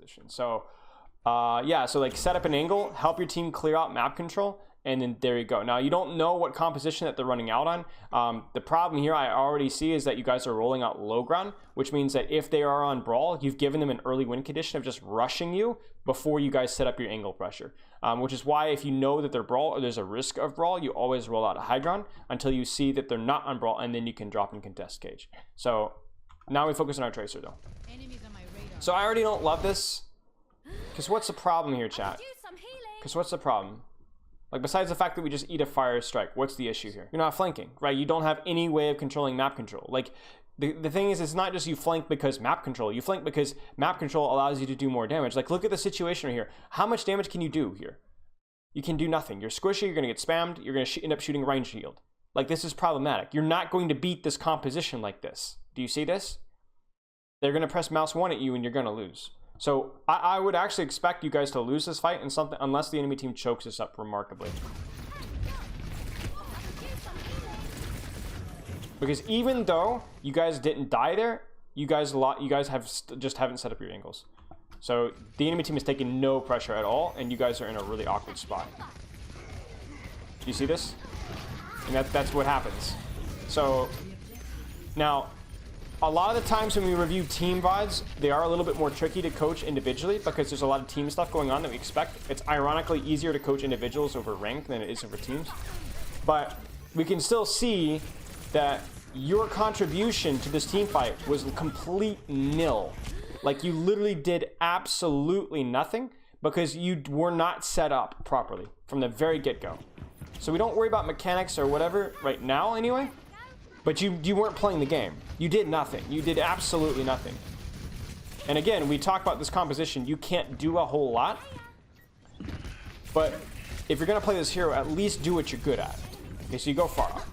composition. So yeah, so like set up an angle, help your team clear out map control, and then there you go. Now you don't know what composition that they're running out on. The problem here I already see is that you guys are rolling out low ground, which means that if they are on brawl, you've given them an early win condition of just rushing you before you guys set up your angle pressure, which is why if you know that they're brawl or there's a risk of brawl, you always roll out a high ground until you see that they're not on brawl, and then you can drop and contest cage. So now we focus on our tracer though. So I already don't love this, because what's the problem here, chat? Because what's the problem? Like, besides the fact that we just eat a fire strike, what's the issue here? You're not flanking, right? You don't have any way of controlling map control. Like, the thing is, it's not just you flank because map control. You flank because map control allows you to do more damage. Like, look at the situation right here. How much damage can you do here? You can do nothing. You're squishy, you're going to get spammed, you're going to end up shooting range shield. Like, this is problematic. You're not going to beat this composition like this. Do you see this? They're going to press mouse 1 at you and you're going to lose. So I would actually expect you guys to lose this fight in something, unless the enemy team chokes us up remarkably. Because even though you guys didn't die there, you guys just haven't set up your angles. So the enemy team is taking no pressure at all, and you guys are in a really awkward spot. Do you see this? And that's what happens. So now, a lot of the times when we review team VODs, they are a little bit more tricky to coach individually because there's a lot of team stuff going on that we expect. It's ironically easier to coach individuals over rank than it is over teams. But we can still see that your contribution to this team fight was complete nil. Like, you literally did absolutely nothing because you were not set up properly from the very get-go. So we don't worry about mechanics or whatever right now anyway. But you weren't playing the game. You did nothing. You did absolutely nothing. And again, we talk about this composition. You can't do a whole lot. But if you're going to play this hero, at least do what you're good at. Okay, so you go far.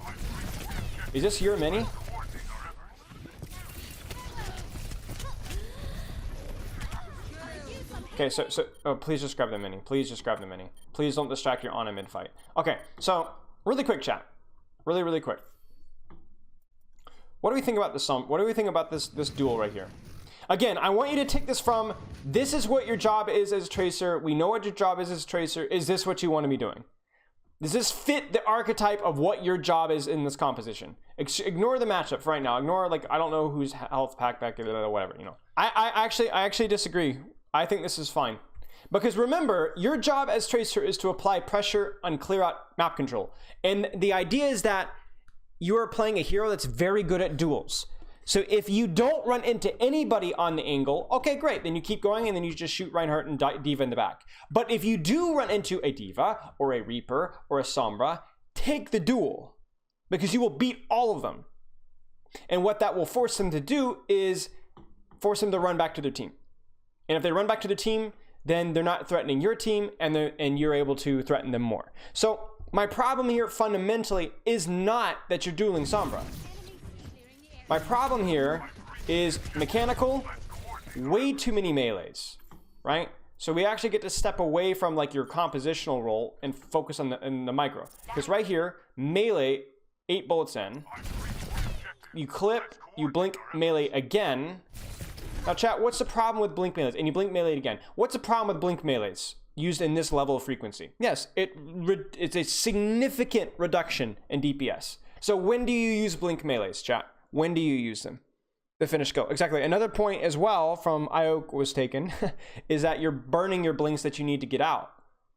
Is this your mini? Okay, so oh, please just grab the mini. Please just grab the mini. Please don't distract your Ana mid-fight. Okay, so really quick chat. Really quick. What do we think about this? What do we think about this duel right here? Again, I want you to take this from, this is what your job is as Tracer. We know what your job is as Tracer. Is this what you want to be doing? Does this fit the archetype of what your job is in this composition? Ignore the matchup for right now. Ignore, like, I don't know who's health pack back, whatever, you know. I actually disagree. I think this is fine. Because remember, your job as Tracer is to apply pressure and clear out map control. And the idea is that you are playing a hero that's very good at duels. So if you don't run into anybody on the angle, okay, great. Then you keep going and then you just shoot Reinhardt and D.Va in the back. But if you do run into a D.Va or a Reaper or a Sombra, take the duel because you will beat all of them. And what that will force them to do is force them to run back to their team. And if they run back to their team, then they're not threatening your team and you're able to threaten them more. So my problem here fundamentally is not that you're dueling Sombra. My problem here is mechanical, way too many melees, right? So we actually get to step away from like your compositional role and focus on the micro. Because right here, melee, 8 bullets in. You clip, you blink melee again. Now chat, what's the problem with blink melees? And you blink melee again. What's the problem with blink melees used in this level of frequency? Yes, it's a significant reduction in DPS. So when do you use blink melees, chat? When do you use them? The finish go. Exactly. Another point as well from Ioke was taken is that you're burning your blinks that you need to get out,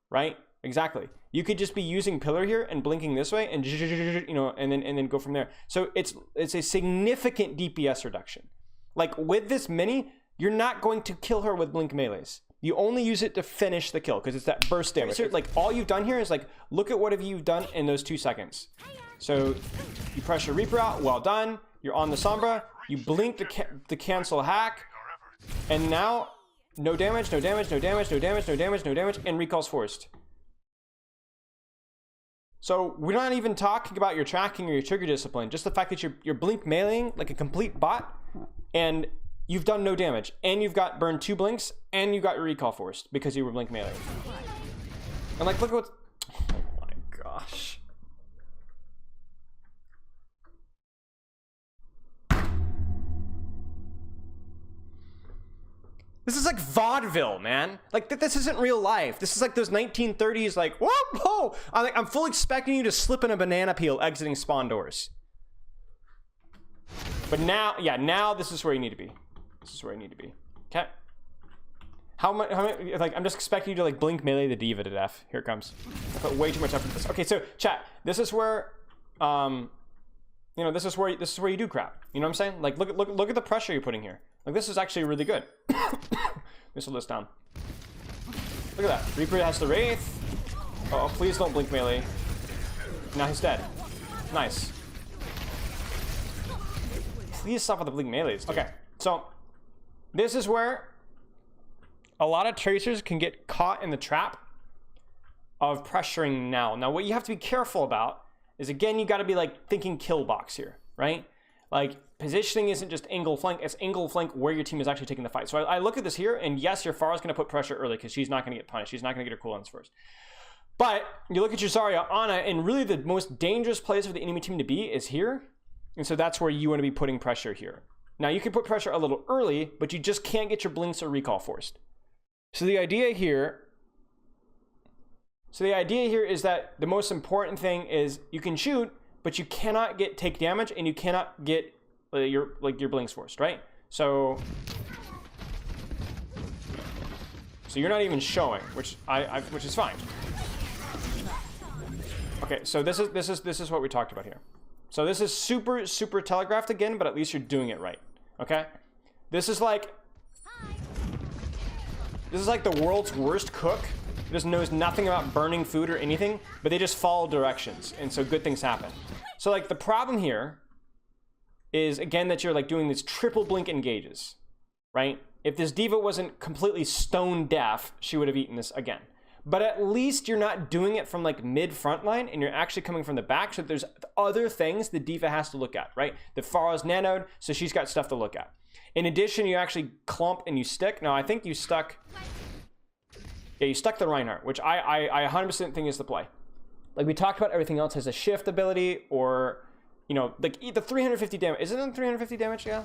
right? Exactly. You could just be using pillar here and blinking this way and, you know, and then go from there. So it's a significant DPS reduction. Like with this mini, you're not going to kill her with blink melees. You only use it to finish the kill because it's that burst damage. Like all you've done here is like, look at what have you done in those 2 seconds. So you pressure Reaper out, well done. You're on the Sombra, you blink the cancel hack, and now no damage, no damage, no damage, no damage, no damage, no damage, and recall's forced. So we're not even talking about your tracking or your trigger discipline, just the fact that you're blink meleeing like a complete bot, and you've done no damage, and you've got burned 2 blinks, and you got your recall forced because you were blink meleeing. And like, look at what's, oh my gosh. This is like vaudeville, man. Like, this isn't real life. This is like those 1930s, like, whoa. I'm fully expecting you to slip in a banana peel exiting spawn doors. But now, yeah, now this is where you need to be. This is where you need to be. Okay. How many, like, I'm just expecting you to, like, blink melee the diva to death. Here it comes. I put way too much effort into this. Okay, so, chat, this is where, you know, this is where you do crap. You know what I'm saying? Like, look at the pressure you're putting here. Like, this is actually really good. Missile this down. Look at that. Reaper has the Wraith. Oh, please don't blink melee. Now he's dead. Nice. Please stop with the blink melees, dude. Okay, so this is where a lot of tracers can get caught in the trap of pressuring now. Now, what you have to be careful about is, again, you got to be like thinking kill box here, right? Like, positioning isn't just angle flank, it's angle flank where your team is actually taking the fight. So I look at this here, and yes, your Pharah's going to put pressure early because she's not going to get punished. She's not going to get her cooldowns first. But you look at your Zarya, Ana, and really the most dangerous place for the enemy team to be is here. And so that's where you want to be putting pressure here. Now, you can put pressure a little early, but you just can't get your blinks or recall forced. So the idea here is that the most important thing is you can shoot, but you cannot take damage, and you cannot get your blinks forced, right? So you're not even showing, which is fine. Okay, so this is what we talked about here. So this is super telegraphed again, but at least you're doing it right. Okay? This is like the world's worst cook. Just knows nothing about burning food or anything, but they just follow directions, and so good things happen. So, like, the problem here is, again, that you're like doing these triple blink engages, right? If this diva wasn't completely stone deaf, she would have eaten this again. But at least you're not doing it from like mid front line, and you're actually coming from the back, so there's other things the diva has to look at, right? The Pharah's nanoed, so she's got stuff to look at. In addition, you actually clump and you stick. Now, I think you stuck... Yeah, you stuck the Reinhardt, which I 100% think is the play. Like, we talked about, everything else has a shift ability, or, you know, like the 350 damage. Isn't it 350 damage? Yeah.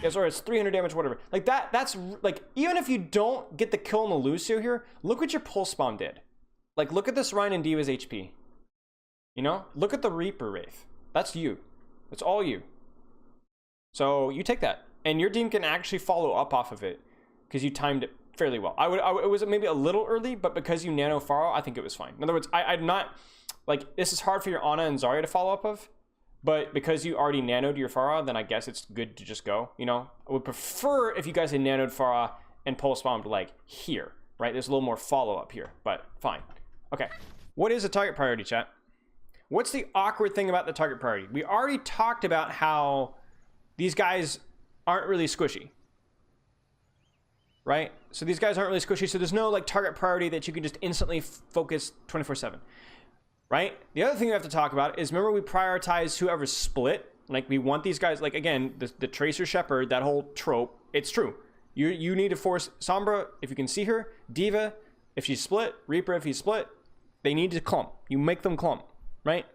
Yes, or it's 300 damage, whatever. Like, that's, like, even if you don't get the kill on the Lucio here, look what your pulse bomb did. Like, look at this Rein and Diva's HP. You know? Look at the Reaper Wraith. That's you. It's all you. So, you take that. And your team can actually follow up off of it, because you timed it fairly well. It was maybe a little early, but because you nano Pharah, I think it was fine. In other words, I'm not, like, this is hard for your Ana and Zarya to follow up of, but because you already nanoed your Pharah, then I guess it's good to just go, you know? I would prefer if you guys had nanoed Pharah and pulse bombed, like, here, right? There's a little more follow-up here, but fine. Okay, what is a target priority, chat? What's the awkward thing about the target priority? We already talked about how these guys aren't really squishy, right? So these guys aren't really squishy, so there's no like target priority that you can just instantly focus 24/7, right? The other thing we have to talk about is, remember, we prioritize whoever's split. Like, we want these guys, like, again, the Tracer Shepherd, that whole trope, it's true. You need to force Sombra, if you can see her, Diva, if she's split, Reaper, if he's split, they need to clump. You make them clump, right?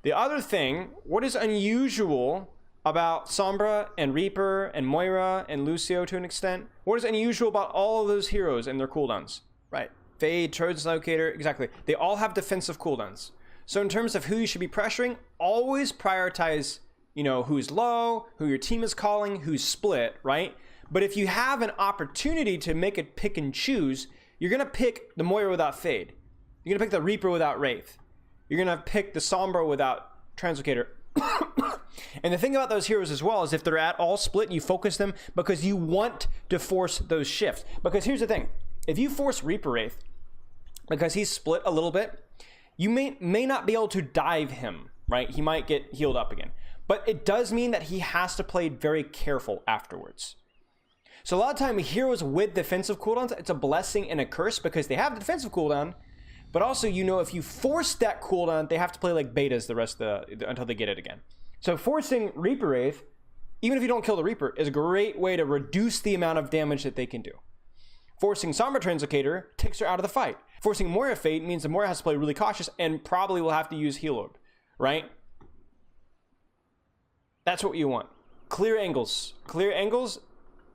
The other thing, what is unusual about Sombra and Reaper and Moira and Lucio to an extent, what is unusual about all of those heroes and their cooldowns, right? Fade, Trojan's Locator, exactly. They all have defensive cooldowns. So in terms of who you should be pressuring, always prioritize, you know, who's low, who your team is calling, who's split, right? But if you have an opportunity to make it pick and choose, you're going to pick the Moira without Fade. You're going to pick the Reaper without Wraith. You're going to pick the Sombra without Translocator. And the thing about those heroes as well is, if they're at all split, you focus them because you want to force those shifts. Because here's the thing. If you force Reaper Wraith because he's split a little bit, you may not be able to dive him, right? He might get healed up again. But it does mean that he has to play very careful afterwards. So a lot of time, heroes with defensive cooldowns, it's a blessing and a curse, because they have the defensive cooldown, but also, you know, if you force that cooldown, they have to play like betas the rest of until they get it again. So forcing Reaper Wraith, even if you don't kill the Reaper, is a great way to reduce the amount of damage that they can do. Forcing Sombra Translocator takes her out of the fight. Forcing Moira Fate means the Moira has to play really cautious and probably will have to use Heal Orb, right? That's what you want. Clear angles. Clear angles,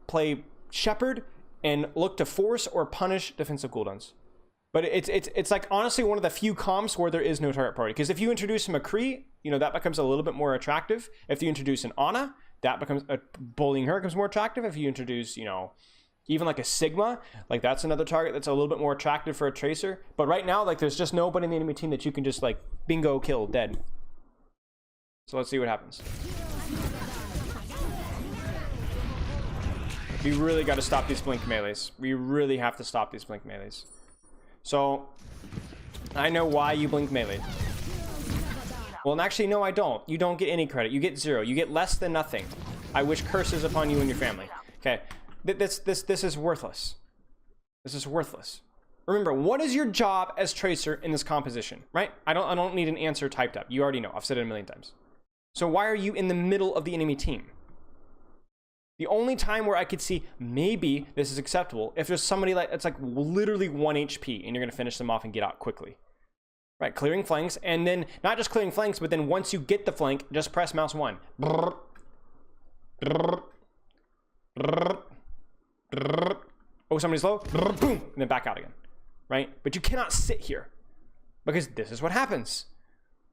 play Shepherd, and look to force or punish defensive cooldowns. But it's like honestly one of the few comps where there is no target priority. Because if you introduce a McCree, you know, that becomes a little bit more attractive. If you introduce an Ana, that becomes bullying her becomes more attractive. If you introduce, you know, even like a Sigma, like that's another target that's a little bit more attractive for a Tracer. But right now, like there's just nobody in the enemy team that you can just like bingo kill dead. So let's see what happens. We really got to stop these blink melees. We really have to stop these blink melees. So I know why you blink melee. Well, and actually, no, I don't. You don't get any credit. You get 0. You get less than nothing. I wish curses upon you and your family. Okay, this is worthless. This is worthless. Remember, what is your job as Tracer in this composition, right? I don't need an answer typed up. You already know. I've said it a million times. So why are you in the middle of the enemy team? The only time where I could see maybe this is acceptable if there's somebody like it's like literally 1 HP and you're gonna finish them off and get out quickly. Right, clearing flanks, and then not just clearing flanks, but then once you get the flank, just press mouse 1. Oh, somebody's low, boom, and then back out again. Right? But you cannot sit here because this is what happens.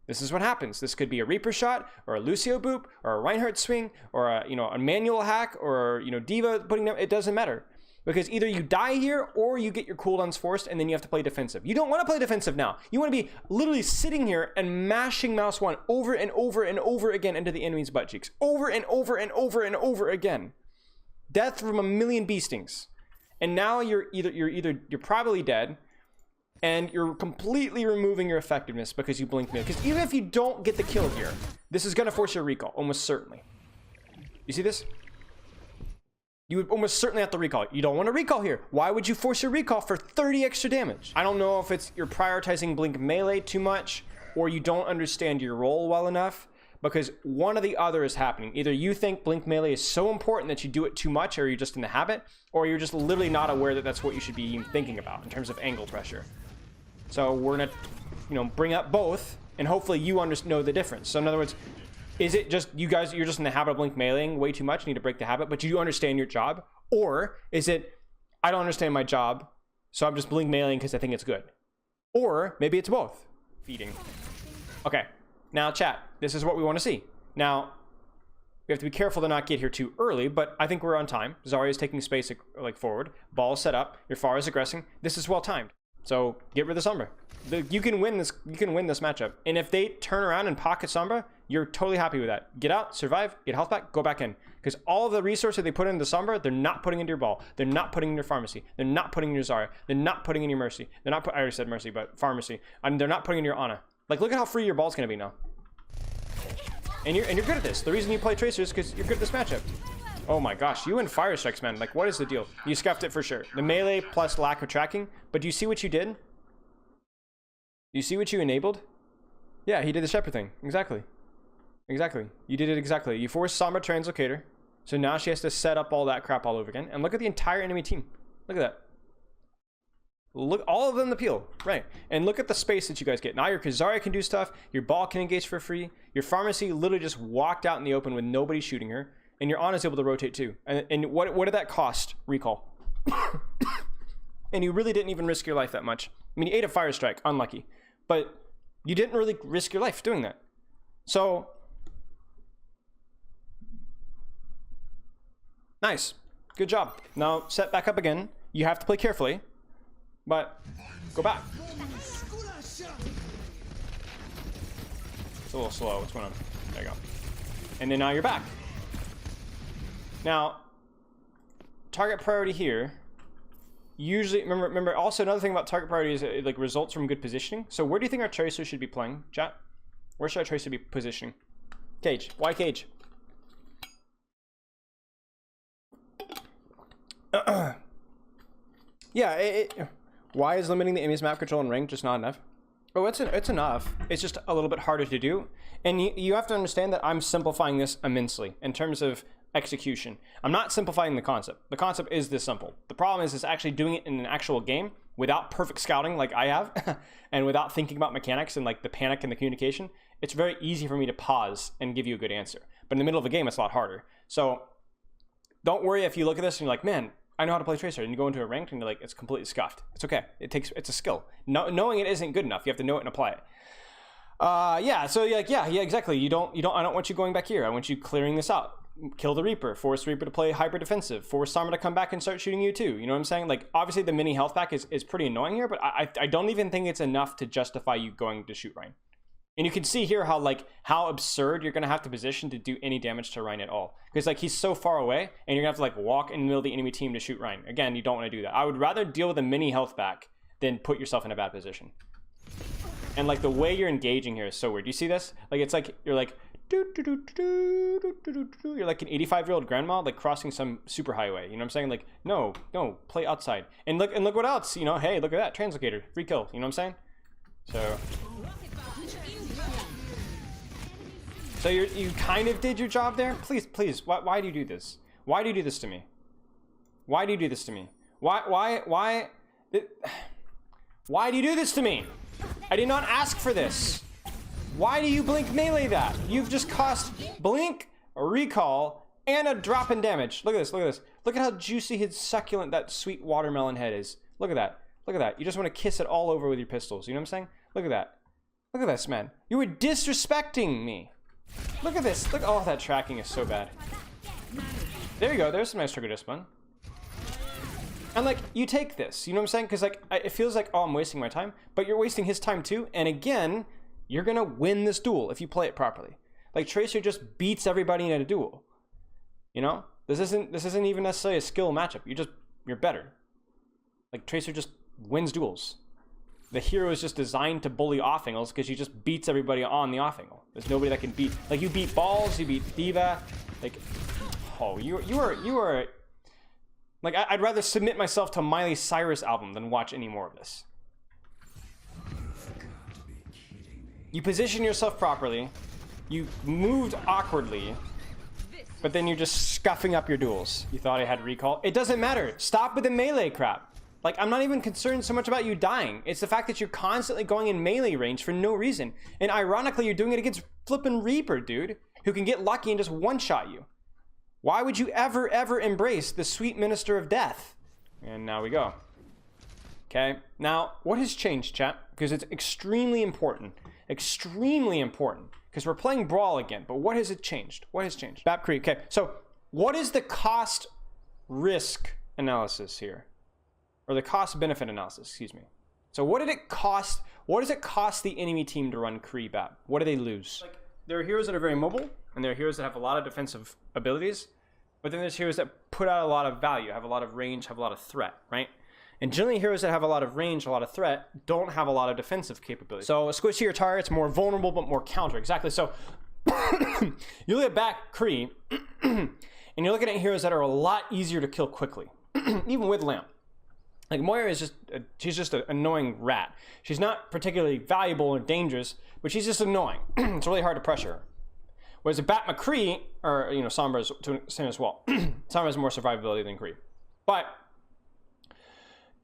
This is what happens. This could be a Reaper shot, or a Lucio boop, or a Reinhardt swing, or a, you know, a manual hack, or, you know, Diva putting them. It doesn't matter because either you die here or you get your cooldowns forced, and then you have to play defensive. You don't want to play defensive now. You want to be literally sitting here and mashing mouse 1 over and over and over again into the enemy's butt cheeks, over and over and over and over again. Death from a million bee stings, and now you're probably dead. And you're completely removing your effectiveness because you blinked me. Because even if you don't get the kill here, this is going to force your recall, almost certainly. You see this? You would almost certainly have to recall. You don't want to recall here. Why would you force your recall for 30 extra damage? I don't know if it's you're prioritizing blink melee too much, or you don't understand your role well enough, because one or the other is happening. Either you think blink melee is so important that you do it too much, or you're just in the habit, or you're just literally not aware that that's what you should be even thinking about in terms of angle pressure. So we're gonna, you know, bring up both, and hopefully you know the difference. So in other words, is it just you guys, you're just in the habit of blink meleeing way too much, need to break the habit, but you do understand your job? Or is it, I don't understand my job, so I'm just blink meleeing because I think it's good? Or maybe it's both. Feeding. Okay, now chat, this is what we want to see. Now, we have to be careful to not get here too early, but I think we're on time. Zarya is taking space like forward, ball set up, your Pharah is aggressing. This is well timed. So get rid of Sombra. You can win this. You can win this matchup. And if they turn around and pocket Sombra, you're totally happy with that. Get out, survive, get health back, go back in. Because all of the resources they put into Sombra, they're not putting into your ball. They're not putting in your pharmacy. They're not putting in your Zarya. They're not putting in your Mercy. They're not. I already said Mercy, but pharmacy. And they're not putting in your Ana. Like, look at how free your ball's gonna be now. And you're good at this. The reason you play Tracer is because you're good at this matchup. Oh my gosh, you and Fire Strikes, man. Like, what is the deal? You scuffed it for sure. The melee plus lack of tracking. But do you see what you did? You see what you enabled? Yeah, he did the Shepherd thing. Exactly. Exactly. You did it exactly. You forced Sombra Translocator. So now she has to set up all that crap all over again. And look at the entire enemy team. Look at that. Look, all of them the peel. Right. And look at the space that you guys get. Now your Kazariya can do stuff. Your ball can engage for free. Your Pharmacy literally just walked out in the open with nobody shooting her. And your Ana's able to rotate too. And what did that cost? Recall. And you really didn't even risk your life that much. I mean, you ate a Fire Strike. Unlucky. But you didn't really risk your life doing that. So, nice. Good job. Now, set back up again. You have to play carefully. But, go back. It's a little slow. What's going on? There you go. And then now you're back. Now, target priority here. Usually, remember, also another thing about target priority is it like results from good positioning. So where do you think our Tracer should be playing, chat? Where should our Tracer be positioning? Cage. Why cage? Yeah, why is limiting the enemy's map control and rank just not enough? Oh, it's enough. It's just a little bit harder to do. And you have to understand that I'm simplifying this immensely in terms of execution. I'm not simplifying the concept. The concept is this simple. The problem is actually doing it in an actual game without perfect scouting like I have and without thinking about mechanics and like the panic and the communication. It's very easy for me to pause and give you a good answer. But in the middle of a game, it's a lot harder. So don't worry if you look at this and you're like, man, I know how to play Tracer. And you go into a ranked and you're like, it's completely scuffed. It's okay. It's a skill. Knowing it isn't good enough. You have to know it and apply it. Yeah, so you're like, yeah, exactly. I don't want you going back here. I want you clearing this out. Kill the Reaper, force Reaper to play hyper defensive, force Sombra to come back and start shooting you too. You know what I'm saying? Like, obviously the mini health pack is pretty annoying here, but I don't even think it's enough to justify you going to shoot Ryan. And you can see here how absurd you're gonna have to position to do any damage to Ryan at all. Because like he's so far away and you're gonna have to like walk in the middle of the enemy team to shoot Ryan. Again, you don't want to do that. I would rather deal with a mini health pack than put yourself in a bad position. And like the way you're engaging here is so weird. You see this? Like it's like you're like you're like an 85-year-old grandma like crossing some super highway. You know what I'm saying? Like no, play outside. And look what else. You know, hey, look at that translocator, free kill. You know what I'm saying? So you kind of did your job there. Please, why do you do this? Why do you do this to me? Why do you do this to me? Why do you do this to me? I did not ask for this. Why do you blink melee that? You've just cost blink, a recall, and a drop in damage. Look at this, look at this. Look at how juicy his succulent, that sweet watermelon head is. Look at that. Look at that. You just want to kiss it all over with your pistols. You know what I'm saying? Look at that. Look at this, man. You were disrespecting me. Look at this. Look, oh, that tracking is so bad. There you go. There's some nice trigger discipline. And like, you take this, you know what I'm saying? Because like, it feels like, oh, I'm wasting my time, but you're wasting his time too. And again, you're gonna win this duel if you play it properly. Like Tracer just beats everybody in a duel. You know, this isn't even necessarily a skill matchup. You're better. Like Tracer just wins duels. The hero is just designed to bully off angles because he just beats everybody on the off angle. There's nobody that can beat. Like you beat Balls, you beat Diva. Like, oh, you are. Like I'd rather submit myself to Miley Cyrus album than watch any more of this. You position yourself properly. You moved awkwardly. But then you're just scuffing up your duels. You thought I had recall. It doesn't matter. Stop with the melee crap. Like, I'm not even concerned so much about you dying. It's the fact that you're constantly going in melee range for no reason. And ironically, you're doing it against flippin' Reaper, dude, who can get lucky and just one-shot you. Why would you ever embrace the sweet minister of death? And now we go. Okay, now, what has changed, chat? Because it's extremely important. Extremely important. Because we're playing Brawl again, but what has it changed? What has changed? BAP Creep, okay. So, what is the cost-risk analysis here? Or the cost-benefit analysis, excuse me. So what does it cost the enemy team to run Kree BAP? What do they lose? Like, there are heroes that are very mobile, and there are heroes that have a lot of defensive abilities, but then there's heroes that put out a lot of value, have a lot of range, have a lot of threat, right? And generally heroes that have a lot of range, a lot of threat, don't have a lot of defensive capability. So a squishier target's more vulnerable, but more counter, exactly. So you look at BAP Kree, and you're looking at heroes that are a lot easier to kill quickly, even with Lamp. Like Moira is she's just an annoying rat. She's not particularly valuable or dangerous, but she's just annoying. It's really hard to pressure her. Whereas a BAP McCree, or you know, Sombra is to an extent as well. Sombra has more survivability than Kree. But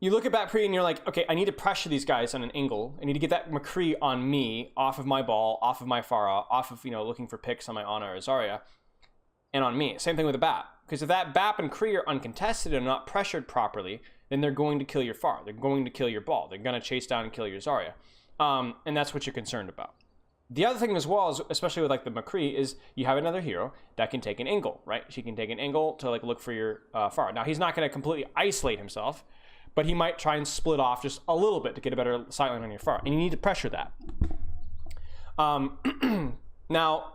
you look at BAP Kree and you're like, okay, I need to pressure these guys on an angle. I need to get that McCree on me, off of my ball, off of my Pharah, off of, you know, looking for picks on my Ana or Zarya, and on me. Same thing with the BAP. Because if that BAP and Kree are uncontested and not pressured properly, then they're going to kill your Pharah. They're going to kill your ball. They're going to chase down and kill your Zarya. And that's what you're concerned about. The other thing as well, is, especially with like the McCree, is you have another hero that can take an angle, right? She can take an angle to like look for your Pharah. Now, he's not going to completely isolate himself, but he might try and split off just a little bit to get a better sightline on your Pharah. And you need to pressure that. Now,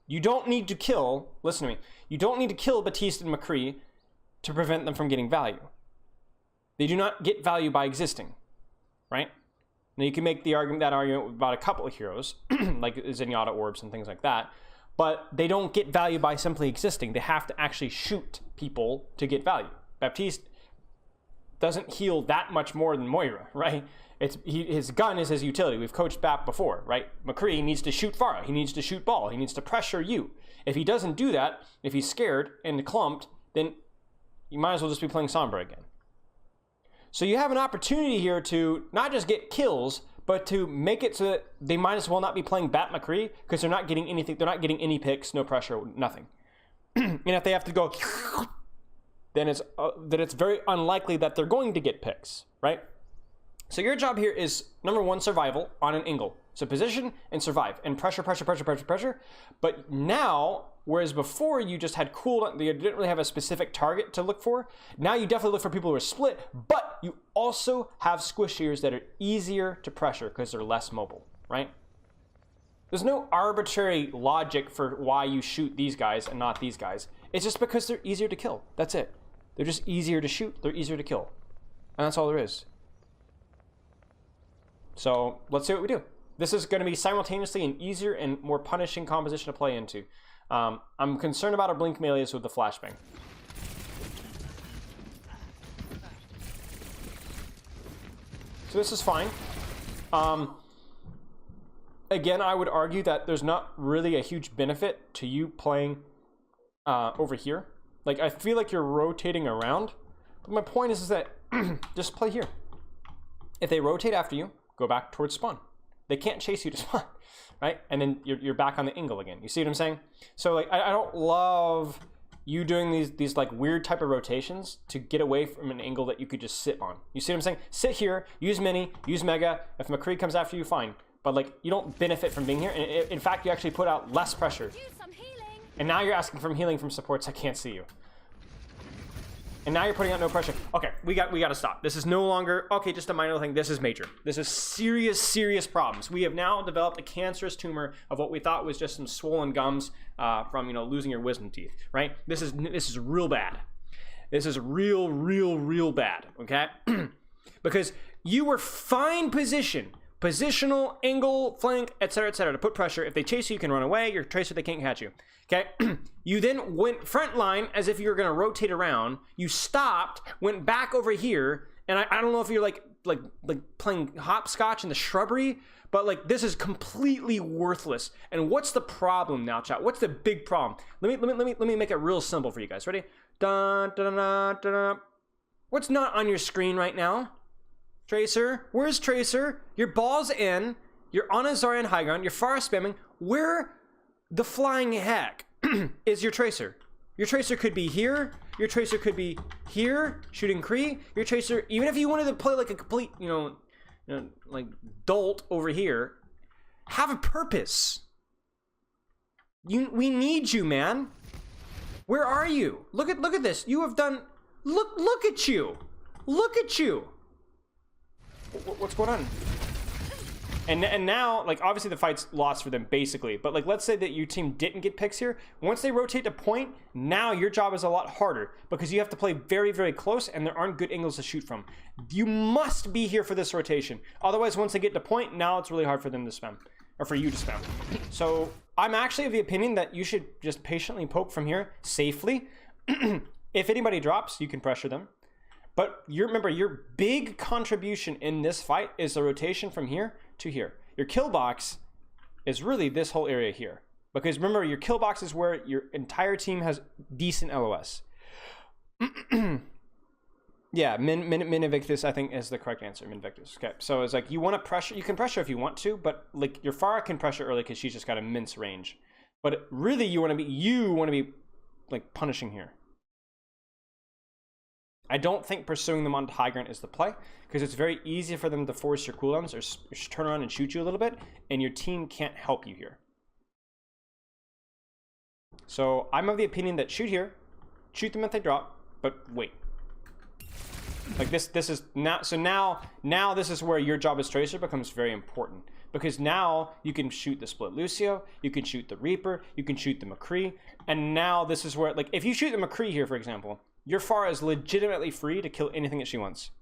you don't need to kill, listen to me, you don't need to kill Baptiste and McCree to prevent them from getting value. They do not get value by existing, right? Now you can make that argument about a couple of heroes, like Zenyatta orbs and things like that, but they don't get value by simply existing. They have to actually shoot people to get value. Baptiste doesn't heal that much more than Moira, right? His gun is his utility. We've coached BAP before, right? McCree needs to shoot Pharah. He needs to shoot ball. He needs to pressure you. If he doesn't do that, if he's scared and clumped, then you might as well just be playing Sombra again. So you have an opportunity here to not just get kills, but to make it so that they might as well not be playing BAP McCree because they're not getting anything. They're not getting any picks, no pressure, nothing. And if they have to go then it's very unlikely that they're going to get picks, right? So your job here is, number one, survival on an angle. So position and survive and pressure. But now, whereas before you just had cooldown, you didn't really have a specific target to look for. Now you definitely look for people who are split, but you also have squishiers that are easier to pressure because they're less mobile, right? There's no arbitrary logic for why you shoot these guys and not these guys. It's just because they're easier to kill. That's it. They're just easier to shoot. They're easier to kill. And that's all there is. So let's see what we do. This is going to be simultaneously an easier and more punishing composition to play into. I'm concerned about our blink melees with the flashbang. So this is fine. Again, I would argue that there's not really a huge benefit to you playing over here. Like, I feel like you're rotating around. But my point is that just play here. If they rotate after you, go back towards spawn. They can't chase you to spawn, right? And then you're back on the angle again. You see what I'm saying? So like, I don't love you doing these like weird type of rotations to get away from an angle that you could just sit on. You see what I'm saying? Sit here, use mini, use mega. If McCree comes after you, fine. But like, you don't benefit from being here. And in fact, you actually put out less pressure. And now you're asking for healing from supports. I can't see you. And now you're putting out no pressure. Okay, we got to stop. This is no longer, okay, just a minor thing. This is major. This is serious problems. We have now developed a cancerous tumor of what we thought was just some swollen gums from, losing your wisdom teeth, right? This is real bad. This is real bad, okay? Because you were fine positional, angle, flank, etc., to put pressure. If they chase you, you can run away. You're tracer, they can't catch you. Okay, you then went front line as if you were going to rotate around. You stopped, went back over here, and I don't know if you're like playing hopscotch in the shrubbery, but like this is completely worthless. And what's the problem now, chat? What's the big problem? Let me make it real simple for you guys. Ready? Dun, dun, dun, dun, dun. What's not on your screen right now? Tracer, where's Tracer? Your ball's in. You're on a Zarya and high ground. You're far spamming. Where the flying heck is your Tracer? Your Tracer could be here. Your Tracer could be here, shooting Kree. Your Tracer, even if you wanted to play like a complete, like dolt over here, have a purpose. We need you, man. Where are you? Look at this. You have done. Look at you. Look at you. What's going on? And now, like, obviously the fight's lost for them, basically. But, like, let's say that your team didn't get picks here. Once they rotate to point, now your job is a lot harder because you have to play very close and there aren't good angles to shoot from. You must be here for this rotation. Otherwise, once they get to point, now it's really hard for them to spam. Or for you to spam. So, I'm actually of the opinion that you should just patiently poke from here, safely. If anybody drops, you can pressure them. But remember, your big contribution in this fight is the rotation from here to here. Your kill box is really this whole area here. Because remember, your kill box is where your entire team has decent LOS. Yeah, Minvictus, I think, is the correct answer. Minvictus. Okay, so it's like you want to pressure. You can pressure if you want to, but like your Pharah can pressure early because she's just got immense range. But really, you want to be like punishing here. I don't think pursuing them onto high ground is the play because it's very easy for them to force your cooldowns or turn around and shoot you a little bit, and your team can't help you here. So I'm of the opinion that shoot here, shoot them if they drop, but wait. Like this is now. So now this is where your job as Tracer becomes very important because now you can shoot the Split Lucio, you can shoot the Reaper, you can shoot the McCree, and now this is where, like, if you shoot the McCree here, for example. Your Pharah is legitimately free to kill anything that she wants.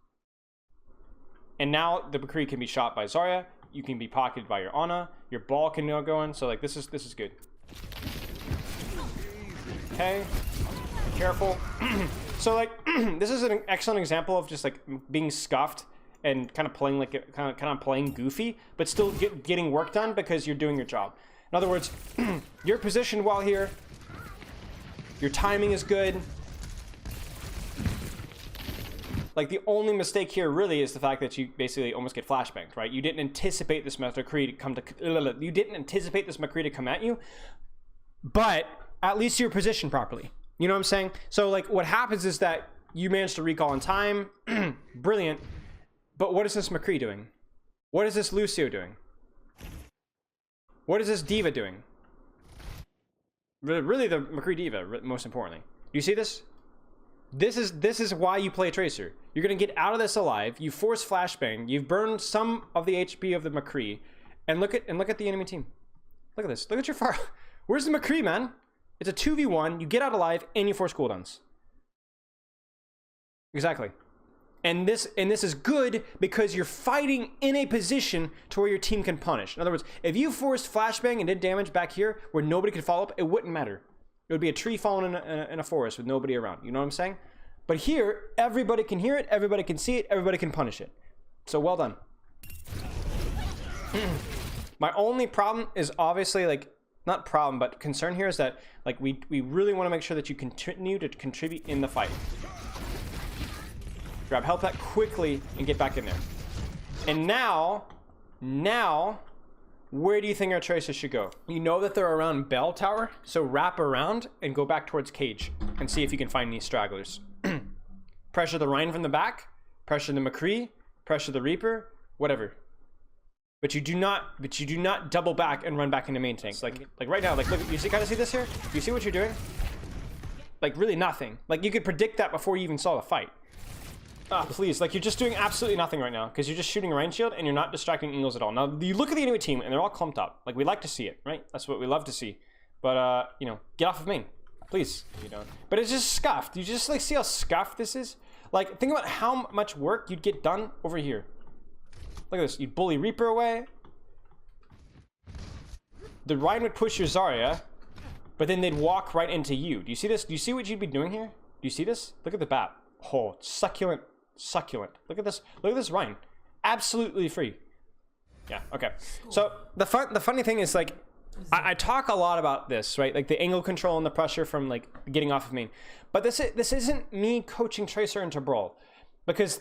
And now the McCree can be shot by Zarya. You can be pocketed by your Ana. Your ball can now go in. So like this is good. Okay. Be careful. So like this is an excellent example of just like being scuffed and kind of playing like kind of playing goofy, but still getting work done because you're doing your job. In other words, you're positioned well here. Your timing is good. Like, the only mistake here really is the fact that you basically almost get flashbanged, right? You didn't anticipate this McCree to come to... You didn't anticipate this McCree to come at you, but at least you're positioned properly. You know what I'm saying? So like what happens is that you manage to recall in time. Brilliant. But what is this McCree doing? What is this Lucio doing? What is this Diva doing? Really the McCree Diva, most importantly. Do you see this? This is why you play Tracer. You're gonna get out of this alive. You force flashbang. You've burned some of the HP of the McCree, and look at the enemy team. Look at this. Look at your far. Where's the McCree, man? It's a 2v1. You get out alive and you force cooldowns. Exactly. And this is good because you're fighting in a position to where your team can punish. In other words, if you forced flashbang and did damage back here where nobody could follow up, it wouldn't matter. It would be a tree falling in a forest with nobody around. You know what I'm saying? But here, everybody can hear it, everybody can see it, everybody can punish it. So well done. My only problem is obviously, like, not problem, but concern here is that, like, we really want to make sure that you continue to contribute in the fight. Grab health pack quickly and get back in there. And now, where do you think our Tracer should go? You know that they're around Bell Tower, so wrap around and go back towards Cage and see if you can find any stragglers. Pressure the Rhine from the back, pressure the McCree, pressure the Reaper, whatever. But you do not double back and run back into main tanks. Like right now, like look, you kind of see this here? Do you see what you're doing? Like really nothing. Like you could predict that before you even saw the fight. Ah, please, like you're just doing absolutely nothing right now because you're just shooting Rhine Shield and you're not distracting Ingles at all. Now you look at the enemy team and they're all clumped up. Like we like to see it, right? That's what we love to see. But you know, get off of main, please. You don't. But it's just scuffed. You just like see how scuffed this is. Like think about how much work you'd get done over here. Look at this. You'd bully Reaper away. The Rhine would push your Zarya, but then they'd walk right into you. Do you see this? Do you see what you'd be doing here? Do you see this? Look at the bat. Oh, succulent. Succulent. Look at this. Look at this Rhine. Absolutely free. Yeah, okay. So the funny thing is, like, I talk a lot about this, right? Like the angle control and the pressure from like getting off of main. But this isn't me coaching Tracer into Brawl. Because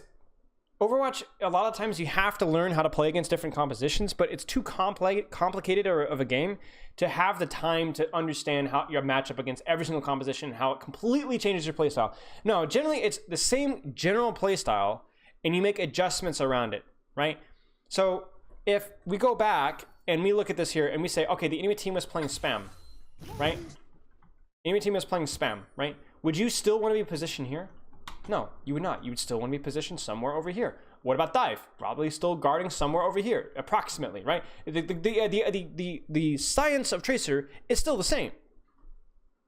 Overwatch, a lot of times you have to learn how to play against different compositions, but it's too complicated of a game to have the time to understand how your matchup against every single composition and how it completely changes your playstyle. No, generally it's the same general playstyle and you make adjustments around it, right? So if we go back and we look at this here and we say, okay, the enemy team was playing spam, right? The enemy team was playing spam, right? Would you still want to be positioned here? No, you would not. You would still want to be positioned somewhere over here. What about dive? Probably still guarding somewhere over here, approximately, right? The science of Tracer is still the same.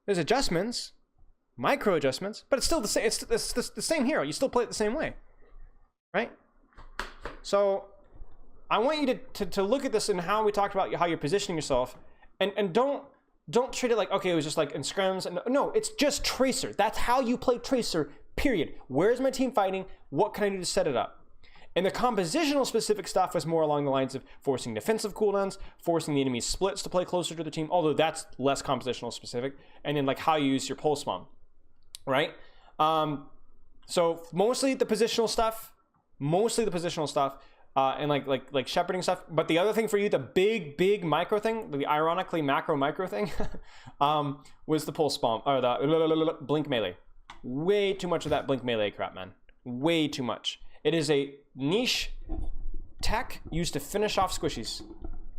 There's adjustments, micro adjustments, but it's still the same. It's the same hero. You still play it the same way, right? So I want you to look at this and how we talked about how you're positioning yourself, and don't treat it like, okay, it was just like in scrims. And no, it's just Tracer. That's how you play Tracer. Period. Where's my team fighting? What can I do to set it up? And the compositional specific stuff was more along the lines of forcing defensive cooldowns, forcing the enemy's splits to play closer to the team, although that's less compositional specific, and then like how you use your pulse bomb, right? So mostly the positional stuff, and like shepherding stuff. But the other thing for you, the big micro thing, the ironically macro micro thing, was the pulse bomb or the blink melee. Way too much of that blink melee crap, man. Way too much. It is a niche tech used to finish off squishies.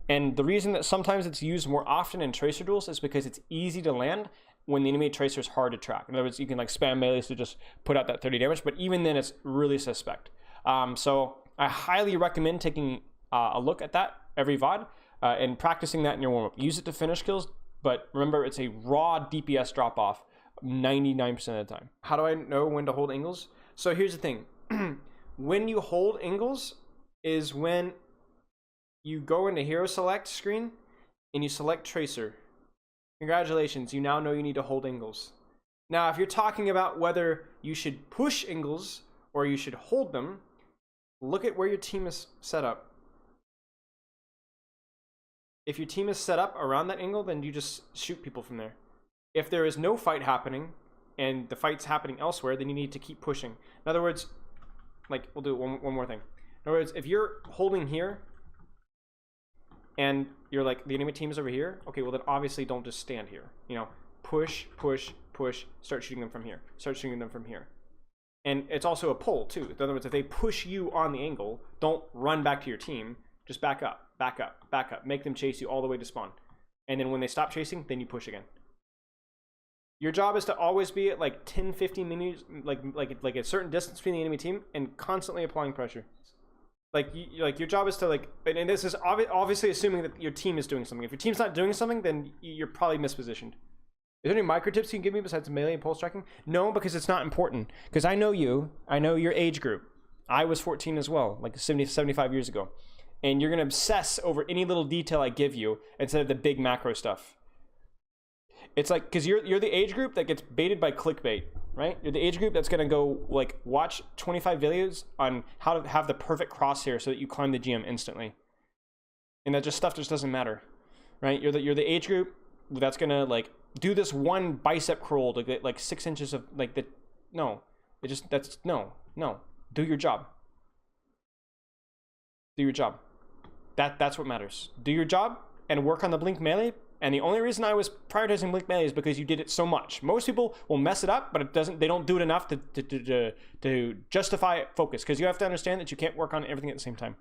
And the reason that sometimes it's used more often in Tracer duels is because it's easy to land when the enemy Tracer is hard to track. In other words, you can like spam melees to just put out that 30 damage, but even then it's really suspect. So I highly recommend taking a look at that every VOD and practicing that in your warm-up. Use it to finish kills, but remember it's a raw DPS drop-off 99% of the time. How do I know when to hold Ingles? So here's the thing. When you hold Ingles is when you go into hero select screen and you select Tracer. Congratulations, you now know you need to hold Ingles. Now, if you're talking about whether you should push Ingles or you should hold them, look at where your team is set up. If your team is set up around that angle, then you just shoot people from there. If there is no fight happening and the fight's happening elsewhere, then you need to keep pushing. In other words, like we'll do one more thing. In other words, if you're holding here and you're like the enemy team is over here, okay, well then obviously don't just stand here. You know, push, push, push, start shooting them from here, start shooting them from here. And it's also a pull too. In other words, if they push you on the angle, don't run back to your team. Just back up, back up, back up. Make them chase you all the way to spawn. And then when they stop chasing, then you push again. Your job is to always be at like 10, 15 minutes, like a certain distance between the enemy team, and constantly applying pressure. Like your job is to like, and this is obviously assuming that your team is doing something. If your team's not doing something, then you're probably mispositioned. Is there any micro tips you can give me besides melee and pulse tracking? No, because it's not important. Because I know you. I know your age group. I was 14 as well, like 75 years ago. And you're going to obsess over any little detail I give you instead of the big macro stuff. It's like, because you're the age group that gets baited by clickbait, right? You're the age group that's going to go, like, watch 25 videos on how to have the perfect crosshair so that you climb the GM instantly. And that just stuff just doesn't matter, right? You're the age group that's going to, like, do this one bicep curl to get like 6 inches of like the no. It just no. Do your job. Do your job. That's what matters. Do your job and work on the blink melee. And the only reason I was prioritizing blink melee is because you did it so much. Most people will mess it up, but they don't do it enough to justify focus, because you have to understand that you can't work on everything at the same time.